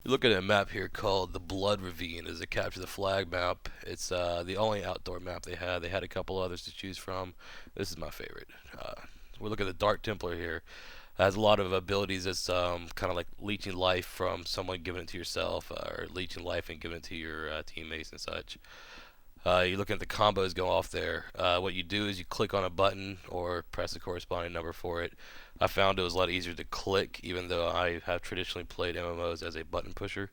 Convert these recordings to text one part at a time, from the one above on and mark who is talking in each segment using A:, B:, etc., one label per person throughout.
A: We're looking at a map here called the Blood Ravine. It's a capture the flag map. It's the only outdoor map they had. They had a couple others to choose from. This is my favorite. We're looking at the Dark Templar here. It has a lot of abilities that's kind of like leeching life from someone giving it to yourself, or leeching life and giving it to your teammates and such. You're looking at the combos go off there. What you do is you click on a button or press the corresponding number for it. I found it was a lot easier to click, even though I have traditionally played MMOs as a button pusher.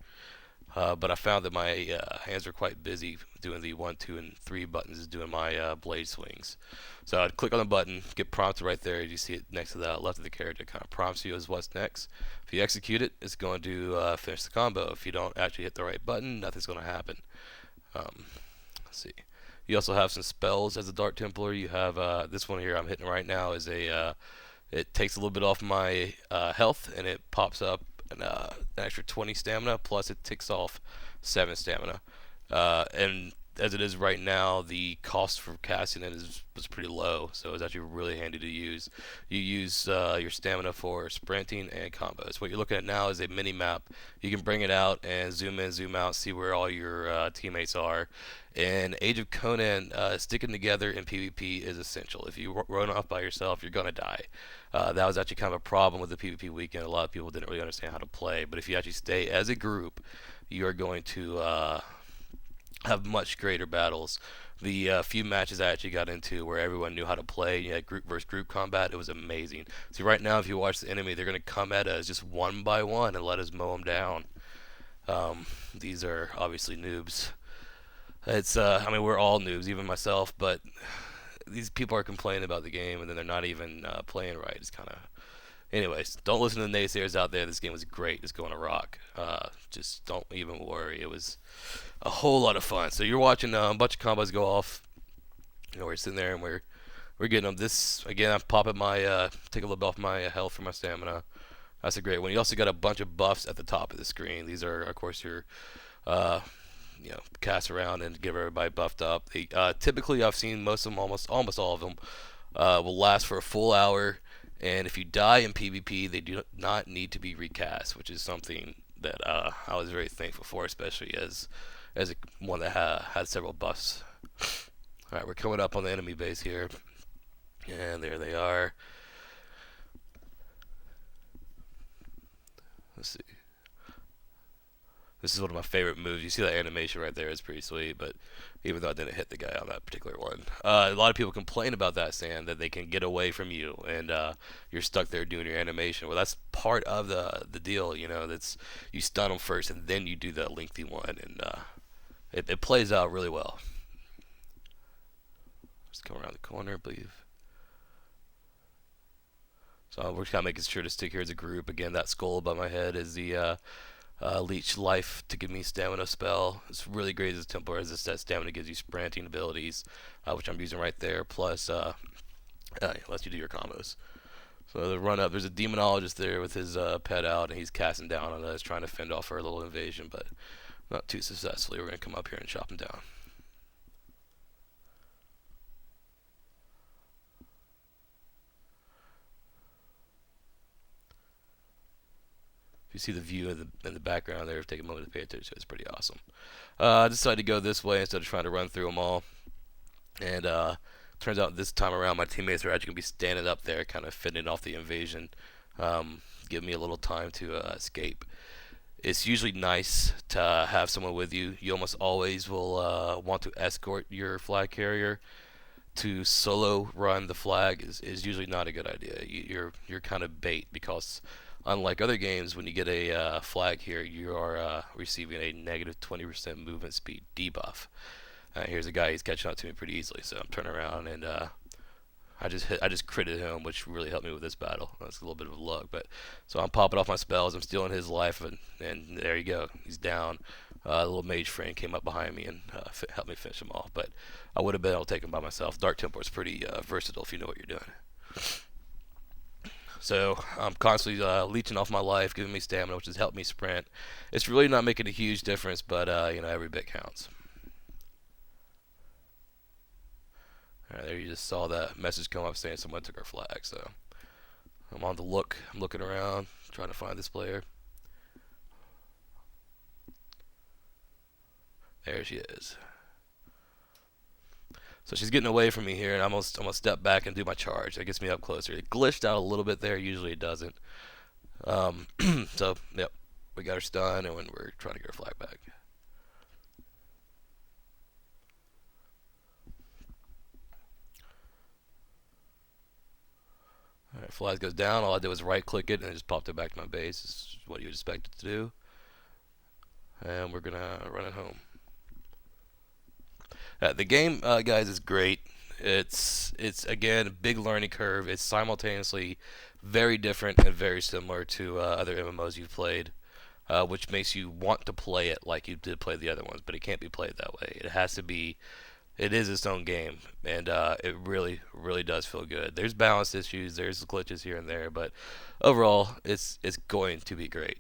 A: But I found that my hands were quite busy doing the 1, 2, and 3 buttons, doing my blade swings. So I'd click on the button, get prompted right there. You see it next to that left of the character. It kind of prompts you as what's next. If you execute it, it's going to finish the combo. If you don't actually hit the right button, nothing's going to happen. Let's see. You also have some spells as a Dark Templar. You have this one here I'm hitting right now is a it takes a little bit off my health and it pops up an extra 20 stamina, plus it ticks off 7 stamina. And as it is right now, the cost for casting it was pretty low, so it's actually really handy to use. You use your stamina for sprinting and combos. What you're looking at now is a mini map. You can bring it out and zoom in, zoom out, see where all your teammates are. In Age of Conan, sticking together in PvP is essential. If you run off by yourself, you're gonna die. That was actually kind of a problem with the PvP weekend. A lot of people didn't really understand how to play, but if you actually stay as a group, you are going to have much greater battles. The few matches I actually got into where everyone knew how to play, you had group versus group combat, it was amazing. See, right now, if you watch the enemy, they're going to come at us just one by one and let us mow them down. These are obviously noobs. I mean, we're all noobs, even myself, but these people are complaining about the game and then they're not even playing right. It's kind of. Anyways, don't listen to the naysayers out there. This game was great. It's going to rock. Just don't even worry. It was a whole lot of fun. So you're watching a bunch of combos go off. You know, we're sitting there and we're getting them. This again, I'm popping my take a little bit off my health for my stamina. That's a great one. You also got a bunch of buffs at the top of the screen. These are, of course, your uh, cast around and give everybody buffed up. Typically, I've seen most of them, almost all of them, will last for a full hour. And if you die in PvP, they do not need to be recast, which is something that I was very thankful for, especially as one that had several buffs. All right, we're coming up on the enemy base here, and there they are. Let's see. This is one of my favorite moves. You see that animation right there? It's pretty sweet, but even though I didn't hit the guy on that particular one. A lot of people complain about that, saying that they can get away from you and you're stuck there doing your animation. Well, that's part of the deal, you know. That's you stun them first and then you do that lengthy one, and it plays out really well. Just come around the corner, I believe. So we're just kind of making sure to stick here as a group. Again, that skull above my head is the leech life to give me stamina spell. It's really great as a Templar, as that stamina gives you sprinting abilities, which I'm using right there, plus lets you do your combos. So the run up, there's a demonologist there with his pet out, and he's casting down on us, trying to fend off our little invasion, but not too successfully. We're going to come up here and chop him down. You see the view in the background there. Take a moment to pay attention. It's pretty awesome. I decided to go this way instead of trying to run through them all. And turns out this time around, my teammates are actually going to be standing up there, kind of fending off the invasion, giving me a little time to escape. It's usually nice to have someone with you. You almost always will want to escort your flag carrier. To solo run the flag is usually not a good idea. You're kind of bait, because unlike other games, when you get a flag here, you are receiving a negative 20% movement speed debuff. Here's a guy, he's catching up to me pretty easily, so I'm turning around and I just critted him, which really helped me with this battle. That's a little bit of luck, but so I'm popping off my spells, I'm stealing his life, and there you go, he's down. A little mage friend came up behind me and helped me finish him off, but I would have been able to take him by myself. Dark Templar is pretty versatile if you know what you're doing. So I'm constantly leeching off my life, giving me stamina, which has helped me sprint. It's really not making a huge difference, but every bit counts. All right, there you just saw that message come up saying someone took our flag. So I'm on the look. I'm looking around, trying to find this player. There she is. So she's getting away from me here, and I'm gonna step back and do my charge. That gets me up closer. It glitched out a little bit there. Usually it doesn't. Um, so yep, we got her stunned, and when we're trying to get her flag back. All right, flag goes down. All I did was right click it, and it just popped it back to my base. This is what you would expect it to do. And we're gonna run it home. The game, guys, is great. It's again a big learning curve. It's simultaneously very different and very similar to other MMOs you've played, which makes you want to play it like you did play the other ones. But it can't be played that way. It has to be. It is its own game, and it really, really does feel good. There's balance issues, there's glitches here and there, but overall, it's going to be great.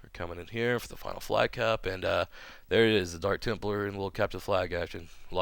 A: We're coming in here for the final flag cap, and there it is, the Dark Templar, and we'll capture the flag action.